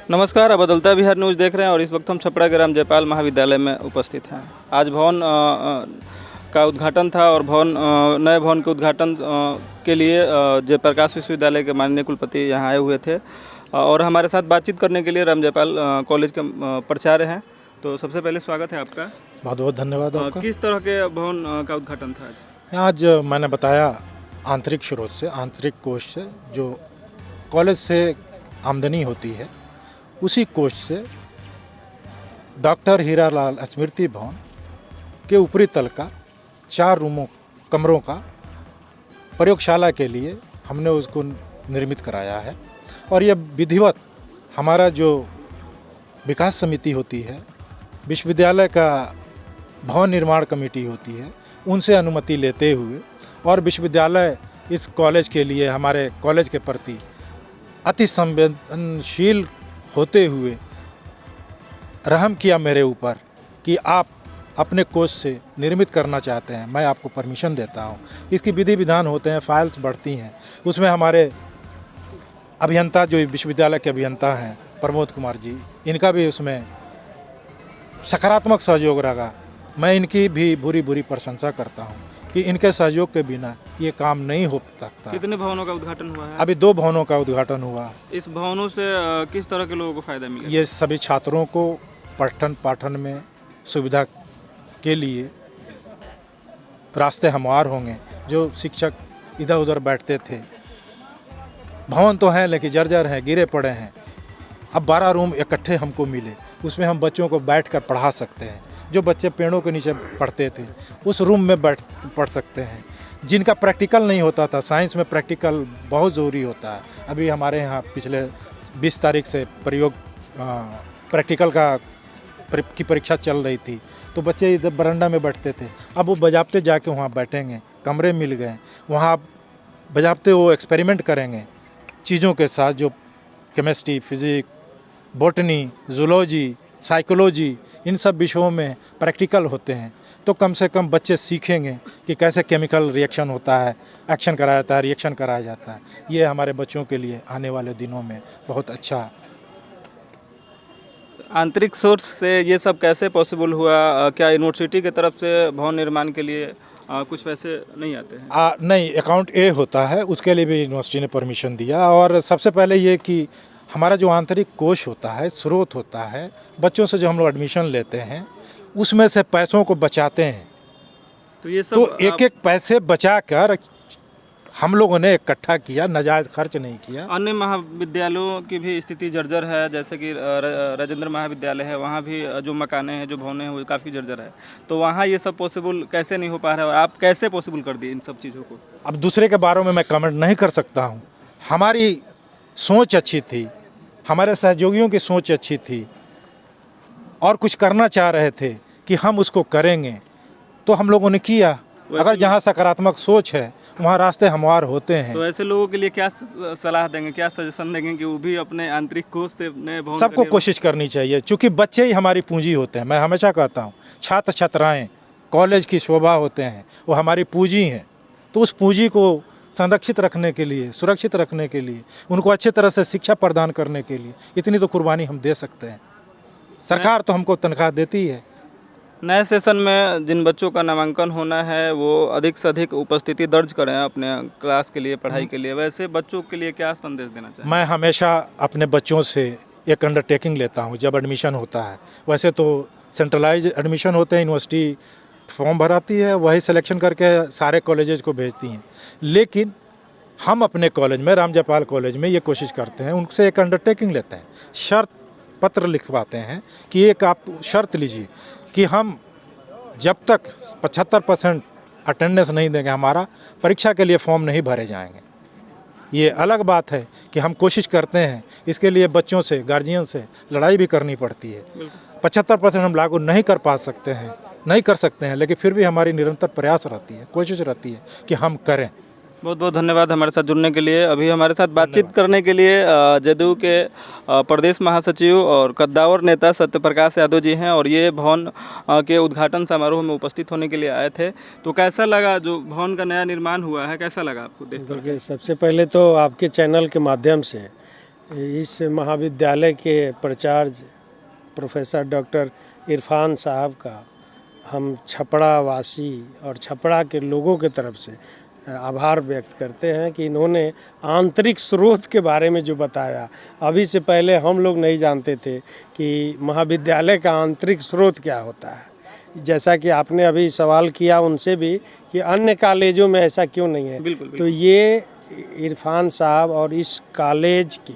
नमस्कार, आप बदलता बिहार न्यूज़ देख रहे हैं और इस वक्त हम छपरा के राम जयपाल महाविद्यालय में उपस्थित हैं। आज भवन का उद्घाटन था और नए भवन के उद्घाटन के लिए जयप्रकाश विश्वविद्यालय के माननीय कुलपति यहाँ आए हुए थे और हमारे साथ बातचीत करने के लिए राम जयपाल कॉलेज के प्राचार्य हैं। तो सबसे पहले स्वागत है आपका। बहुत बहुत धन्यवाद आपका। किस तरह के भवन का उद्घाटन था आज? आज मैंने बताया आंतरिक स्रोत से, आंतरिक कोष से जो कॉलेज से आमदनी होती है, उसी कोष से डॉक्टर हीरालाल स्मृति भवन के ऊपरी तल का 4 कमरों का प्रयोगशाला के लिए हमने उसको निर्मित कराया है। और यह विधिवत हमारा जो विकास समिति होती है, विश्वविद्यालय का भवन निर्माण कमेटी होती है, उनसे अनुमति लेते हुए और विश्वविद्यालय इस कॉलेज के लिए, हमारे कॉलेज के प्रति अति संवेदनशील होते हुए रहम किया मेरे ऊपर कि आप अपने कोष से निर्मित करना चाहते हैं, मैं आपको परमिशन देता हूं। इसकी विधि विधान होते हैं, फाइल्स बढ़ती हैं, उसमें हमारे अभियंता जो विश्वविद्यालय के अभियंता हैं प्रमोद कुमार जी, इनका भी उसमें सकारात्मक सहयोग रहा। मैं इनकी भी बुरी प्रशंसा करता हूं कि इनके सहयोग के बिना ये काम नहीं हो सकता। कितने भवनों का उद्घाटन हुआ है? अभी 2 भवनों का उद्घाटन हुआ। इस भवनों से किस तरह के लोगों को फायदा मिला? ये सभी छात्रों को पठन पाठन में सुविधा के लिए रास्ते हमवार होंगे। जो शिक्षक इधर उधर बैठते थे, भवन तो हैं लेकिन जर्जर हैं, गिरे पड़े हैं। अब 12 रूम इकट्ठे हमको मिले, उसमें हम बच्चों को बैठकर पढ़ा सकते हैं। जो बच्चे पेड़ों के नीचे पढ़ते थे उस रूम में बैठ पढ़ सकते हैं। जिनका प्रैक्टिकल नहीं होता था, साइंस में प्रैक्टिकल बहुत ज़रूरी होता है। अभी हमारे यहाँ पिछले 20 तारीख से प्रैक्टिकल की परीक्षा चल रही थी, तो बच्चे इधर बरामदा में बैठते थे। अब वो बजाबते जाके वहाँ बैठेंगे, कमरे मिल गए, वहाँ बजाबते वो एक्सपेरिमेंट करेंगे चीज़ों के साथ, जो chemistry, physics, botany, zoology, psychology, इन सब विषयों में प्रैक्टिकल होते हैं। तो कम से कम बच्चे सीखेंगे कि कैसे केमिकल रिएक्शन होता है, एक्शन कराया जाता है, रिएक्शन कराया जाता है। ये हमारे बच्चों के लिए आने वाले दिनों में बहुत अच्छा। आंतरिक सोर्स से ये सब कैसे पॉसिबल हुआ? क्या यूनिवर्सिटी की तरफ से भवन निर्माण के लिए कुछ पैसे नहीं आते हैं? नहीं, अकाउंट ए होता है, उसके लिए भी यूनिवर्सिटी ने परमिशन दिया। और सबसे पहले ये कि हमारा जो आंतरिक कोष होता है, स्रोत होता है, बच्चों से जो हम लोग एडमिशन लेते हैं उसमें से पैसों को बचाते हैं। तो ये सब तो एक पैसे बचा कर हम लोगों ने इकट्ठा किया, नाजायज़ खर्च नहीं किया। अन्य महाविद्यालयों की भी स्थिति जर्जर है, जैसे कि राजेंद्र महाविद्यालय है, वहाँ भी जो मकाने हैं, जो भवनें हैं, वो काफ़ी जर्जर है। तो वहाँ ये सब पॉसिबल कैसे नहीं हो पा रहा है और आप कैसे पॉसिबल कर दिए इन सब चीज़ों को? अब दूसरे के बारे में मैं कमेंट नहीं कर सकता हूँ। हमारी सोच अच्छी थी, हमारे सहयोगियों की सोच अच्छी थी और कुछ करना चाह रहे थे कि हम उसको करेंगे, तो हम लोगों ने किया। अगर जहाँ सकारात्मक सोच है वहाँ रास्ते हमवार होते हैं। तो ऐसे लोगों के लिए क्या सलाह देंगे, क्या सजेशन देंगे कि वो भी अपने आंतरिक कोष से नए भवन? सबको कोशिश करनी चाहिए, क्योंकि बच्चे ही हमारी पूंजी होते हैं। मैं हमेशा कहता हूँ, छात्र छात्राएँ कॉलेज की शोभा होते हैं, वो हमारी पूंजी हैं। तो उस पूंजी को संरक्षित रखने के लिए, सुरक्षित रखने के लिए, उनको अच्छी तरह से शिक्षा प्रदान करने के लिए इतनी तो कुर्बानी हम दे सकते हैं। सरकार तो हमको तनख्वाह देती है। नए सेशन में जिन बच्चों का नामांकन होना है वो अधिक से अधिक उपस्थिति दर्ज करें अपने क्लास के लिए, पढ़ाई के लिए। वैसे बच्चों के लिए क्या संदेश देना चाहिए? मैं हमेशा अपने बच्चों से एक अंडरटेकिंग लेता हूँ जब एडमिशन होता है। वैसे तो सेंट्रलाइज एडमिशन होते हैं, यूनिवर्सिटी फॉर्म भराती है, वही सिलेक्शन करके सारे कॉलेजेस को भेजती हैं। लेकिन हम अपने कॉलेज में, राम जयपाल कॉलेज में, ये कोशिश करते हैं, उनसे एक अंडरटेकिंग लेते हैं, शर्त पत्र लिखवाते हैं कि एक आप शर्त लीजिए कि हम जब तक 75% अटेंडेंस नहीं देंगे, हमारा परीक्षा के लिए फॉर्म नहीं भरे जाएंगे। ये अलग बात है कि हम कोशिश करते हैं, इसके लिए बच्चों से, गार्जियन से लड़ाई भी करनी पड़ती है। 75% हम लागू नहीं कर सकते हैं, लेकिन फिर भी हमारी निरंतर प्रयास रहती है, कोशिश रहती है कि हम करें। बहुत बहुत धन्यवाद हमारे साथ जुड़ने के लिए। अभी हमारे साथ बातचीत करने के लिए जदयू के प्रदेश महासचिव और कद्दावर नेता सत्यप्रकाश यादव जी हैं और ये भवन के उद्घाटन समारोह में उपस्थित होने के लिए आए थे। तो कैसा लगा जो भवन का नया निर्माण हुआ है, कैसा लगा आपको देख करके? सबसे पहले तो आपके चैनल के माध्यम से इस महाविद्यालय के प्राचार्य प्रोफेसर डॉक्टर इरफान साहब का हम छपरा वासी और छपरा के लोगों के तरफ से आभार व्यक्त करते हैं कि इन्होंने आंतरिक स्रोत के बारे में जो बताया, अभी से पहले हम लोग नहीं जानते थे कि महाविद्यालय का आंतरिक स्रोत क्या होता है। जैसा कि आपने अभी सवाल किया उनसे भी कि अन्य कॉलेजों में ऐसा क्यों नहीं है, बिल्कुल। तो ये इरफान साहब और इस कॉलेज की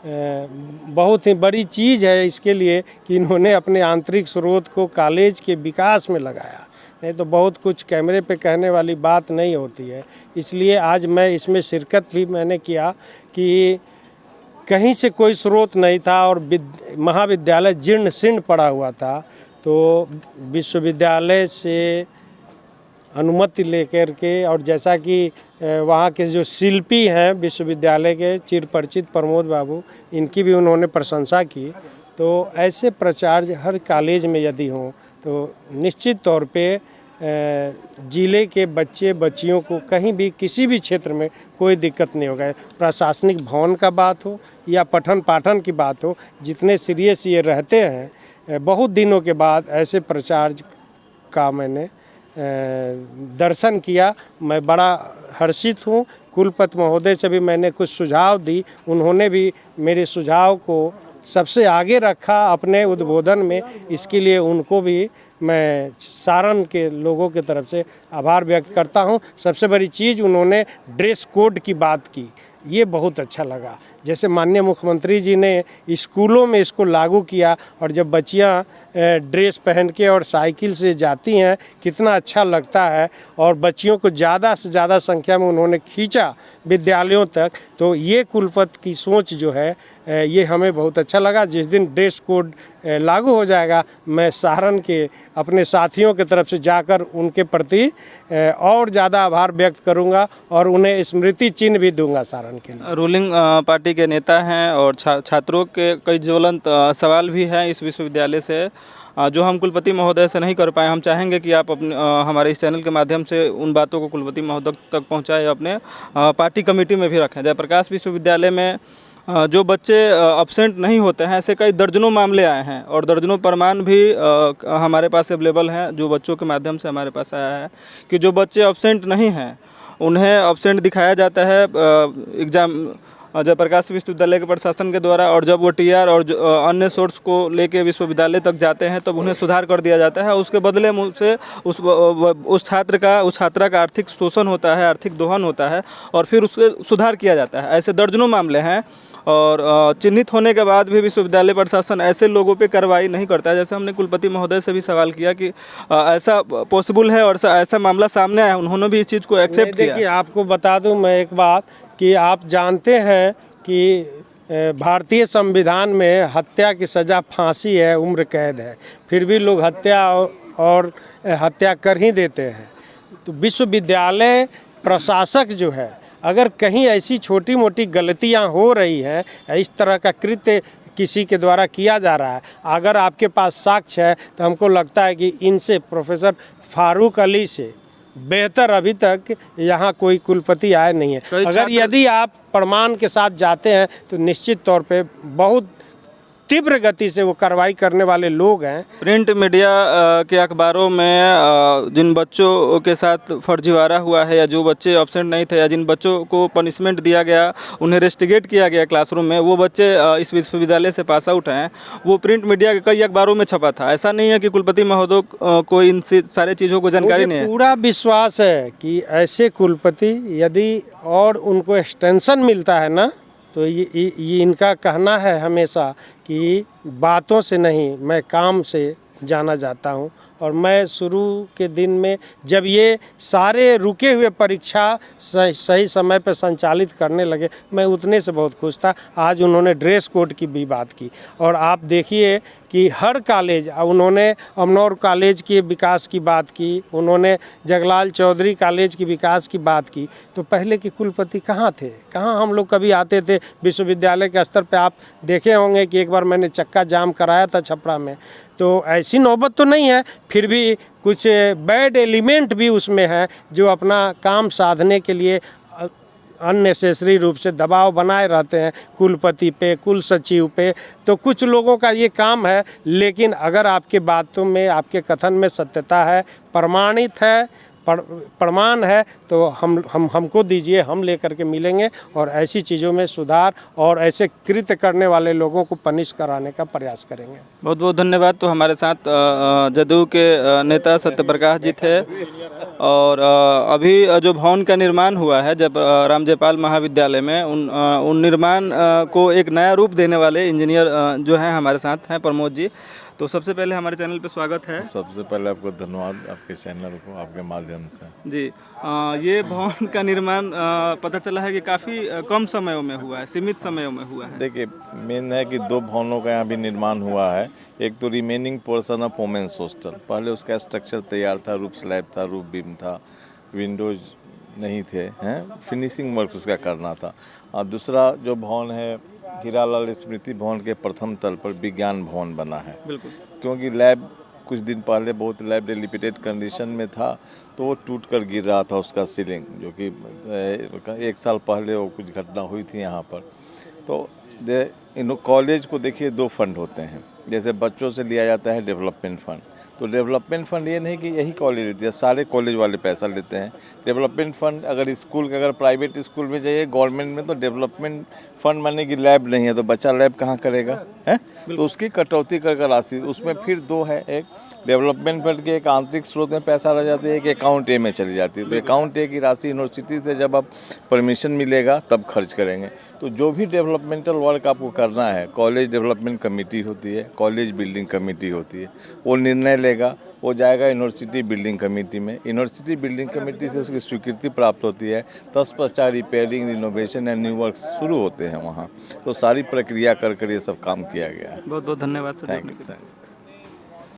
बहुत ही बड़ी चीज़ है इसके लिए कि इन्होंने अपने आंतरिक स्रोत को कॉलेज के विकास में लगाया। नहीं तो बहुत कुछ कैमरे पे कहने वाली बात नहीं होती है। इसलिए आज मैं इसमें शिरकत भी मैंने किया कि कहीं से कोई स्रोत नहीं था और महाविद्यालय जीर्ण शीर्ण पड़ा हुआ था, तो विश्वविद्यालय से अनुमति लेकर के, और जैसा कि वहाँ के जो शिल्पी हैं विश्वविद्यालय के चिर परिचित प्रमोद बाबू, इनकी भी उन्होंने प्रशंसा की। तो ऐसे प्राचार्य हर कॉलेज में यदि हों तो निश्चित तौर पे ज़िले के बच्चे बच्चियों को कहीं भी किसी भी क्षेत्र में कोई दिक्कत नहीं होगा। प्रशासनिक भवन का बात हो या पठन पाठन की बात हो, जितने सीरियस ये रहते हैं, बहुत दिनों के बाद ऐसे प्राचार्य का मैंने दर्शन किया। मैं बड़ा हर्षित हूँ। कुलपति महोदय से भी मैंने कुछ सुझाव दी, उन्होंने भी मेरे सुझाव को सबसे आगे रखा अपने उद्बोधन में। इसके लिए उनको भी मैं सारण के लोगों की तरफ से आभार व्यक्त करता हूँ। सबसे बड़ी चीज़ उन्होंने ड्रेस कोड की बात की, ये बहुत अच्छा लगा। जैसे माननीय मुख्यमंत्री जी ने स्कूलों में इसको लागू किया और जब बच्चियाँ ड्रेस पहन के और साइकिल से जाती हैं कितना अच्छा लगता है, और बच्चियों को ज़्यादा से ज़्यादा संख्या में उन्होंने खींचा विद्यालयों तक। तो ये कुलपति की सोच जो है ये हमें बहुत अच्छा लगा। जिस दिन ड्रेस कोड लागू हो जाएगा, मैं सारण के अपने साथियों की तरफ से जाकर उनके प्रति और ज़्यादा आभार व्यक्त करूंगा और उन्हें स्मृति चिन्ह भी दूंगा सारण के लिए। रूलिंग पार्टी के नेता हैं और छात्रों के कई ज्वलंत सवाल भी हैं इस विश्वविद्यालय से जो हम कुलपति महोदय से नहीं कर पाए। हम चाहेंगे कि आप अपने हमारे इस चैनल के माध्यम से उन बातों को कुलपति महोदय तक पहुंचाएं, अपने पार्टी कमेटी में भी रखें। जयप्रकाश विश्वविद्यालय में जो बच्चे अब्सेंट नहीं होते हैं, ऐसे कई दर्जनों मामले आए हैं और दर्जनों प्रमाण भी हमारे पास अवेलेबल हैं, जो बच्चों के माध्यम से हमारे पास आया है कि जो बच्चे अब्सेंट नहीं हैं उन्हें अब्सेंट दिखाया जाता है एग्ज़ाम जयप्रकाश विश्वविद्यालय के प्रशासन के द्वारा, और जब वो टीआर और अन्य सोर्स को लेके विश्वविद्यालय तक जाते हैं तब उन्हें सुधार कर दिया जाता है। उसके बदले में उसे उस छात्रा का आर्थिक शोषण होता है, आर्थिक दोहन होता है और फिर उसके सुधार किया जाता है। ऐसे दर्जनों मामले हैं और चिन्हित होने के बाद भी विश्वविद्यालय प्रशासन ऐसे लोगों पे कार्रवाई नहीं करता है। जैसे हमने कुलपति महोदय से भी सवाल किया कि ऐसा पॉसिबल है और ऐसा मामला सामने आया, उन्होंने भी इस चीज़ को एक्सेप्ट किया। देखिए, आपको बता दूं मैं एक बात कि आप जानते हैं कि भारतीय संविधान में हत्या की सज़ा फांसी है, उम्र कैद है, फिर भी लोग हत्या और हत्या कर ही देते हैं। तो विश्वविद्यालय प्रशासक जो है, अगर कहीं ऐसी छोटी मोटी गलतियां हो रही हैं, इस तरह का कृत्य किसी के द्वारा किया जा रहा है, अगर आपके पास साक्ष्य है, तो हमको लगता है कि इनसे प्रोफेसर फारूक अली से बेहतर अभी तक यहाँ कोई कुलपति आए नहीं है। अगर यदि आप प्रमाण के साथ जाते हैं तो निश्चित तौर पे बहुत तीव्र गति से वो कार्रवाई करने वाले लोग हैं। प्रिंट मीडिया के अखबारों में जिन बच्चों के साथ फर्जीवाड़ा हुआ है या जो बच्चे एब्सेंट नहीं थे या जिन बच्चों को पनिशमेंट दिया गया, उन्हें रेस्टिगेट किया गया क्लासरूम में, वो बच्चे इस विश्वविद्यालय से पास आउट हैं, वो प्रिंट मीडिया के कई अखबारों में छपा था। ऐसा नहीं है कि कुलपति महोदय को इन सारे चीज़ों को जानकारी नहीं है। पूरा विश्वास है कि ऐसे कुलपति यदि और उनको एक्सटेंशन मिलता है ना, तो ये इनका कहना है हमेशा कि बातों से नहीं, मैं काम से जाना जाता हूँ। और मैं शुरू के दिन में जब ये सारे रुके हुए परीक्षा सही समय पर संचालित करने लगे, मैं उतने से बहुत खुश था। आज उन्होंने ड्रेस कोड की भी बात की और आप देखिए कि हर कॉलेज, उन्होंने अमनौर कॉलेज के विकास की बात की, उन्होंने जगलाल चौधरी कॉलेज की विकास की बात की। तो पहले के कुलपति कहाँ थे, कहाँ हम लोग कभी आते थे विश्वविद्यालय के स्तर पे? आप देखे होंगे कि एक बार मैंने चक्का जाम कराया था छपरा में, तो ऐसी नौबत तो नहीं है, फिर भी कुछ बैड एलिमेंट भी उसमें है जो अपना काम साधने के लिए अननेसेसरी रूप से दबाव बनाए रहते हैं कुलपति पे, कुल सचिव पे। तो कुछ लोगों का ये काम है, लेकिन अगर आपके बातों में, आपके कथन में सत्यता है, प्रमाणित है, प्रमाण है, तो हमको दीजिए, हम लेकर के मिलेंगे और ऐसी चीज़ों में सुधार और ऐसे कृत्य करने वाले लोगों को पनिश कराने का प्रयास करेंगे। बहुत बहुत धन्यवाद। तो हमारे साथ जदयू के नेता सत्यप्रकाश जी थे और अभी जो भवन का निर्माण हुआ है जब राम जयपाल महाविद्यालय में उन निर्माण को एक नया रूप देने वाले इंजीनियर जो हैं हमारे साथ हैं प्रमोद जी। तो सबसे पहले हमारे चैनल पे स्वागत है। सबसे पहले आपको धन्यवाद, आपके चैनल को आपके माध्यम से। जी, ये भवन का निर्माण पता चला है कि काफ़ी कम समयों में हुआ है, सीमित समयों में हुआ है। देखिए, मेन है कि 2 भवनों का यहाँ भी निर्माण हुआ है। एक तो remaining portion of women's hostel, पहले उसका स्ट्रक्चर तैयार था, रूफ स्लैब था, रूफ बीम था, विंडोज नहीं थे, हैं फिनिशिंग वर्क उसका करना था। और दूसरा जो भवन है हीरालाल स्मृति भवन के प्रथम तल पर विज्ञान भवन बना है। बिल्कुल, क्योंकि लैब कुछ दिन पहले बहुत लैब डिलिपिटेड कंडीशन में था, तो वो टूट कर गिर रहा था उसका सीलिंग, जो कि 1 साल पहले वो कुछ घटना हुई थी यहाँ पर। तो कॉलेज को देखिए 2 फंड होते हैं, जैसे बच्चों से लिया जाता है डेवलपमेंट फंड। तो डेवलपमेंट फंड ये नहीं कि यही कॉलेज लेती है, सारे कॉलेज वाले पैसा लेते हैं। डेवलपमेंट फंड अगर स्कूल का, अगर प्राइवेट स्कूल में जाइए, गवर्नमेंट में तो डेवलपमेंट फंड माने कि लैब नहीं है तो बच्चा लैब कहाँ करेगा, है? तो उसकी कटौती कर राशि उसमें फिर 2 है। एक डेवलपमेंट फंड के एक आंतरिक स्रोत में पैसा रह जाती है, एक अकाउंट ए में चली जाती है। तो अकाउंट ए की राशि यूनिवर्सिटी से जब आप परमिशन मिलेगा तब खर्च करेंगे। तो जो भी डेवलपमेंटल वर्क आपको करना है, कॉलेज डेवलपमेंट कमेटी होती है, कॉलेज बिल्डिंग कमेटी होती है, वो निर्णय लेगा, वो जाएगा यूनिवर्सिटी बिल्डिंग कमेटी में। यूनिवर्सिटी बिल्डिंग कमेटी से उसकी स्वीकृति प्राप्त होती है, तत्पश्चात repairing, renovation and new work शुरू होते हैं वहाँ। तो सारी प्रक्रिया कर ये सब काम किया गया है। बहुत बहुत धन्यवाद सर। Thank you.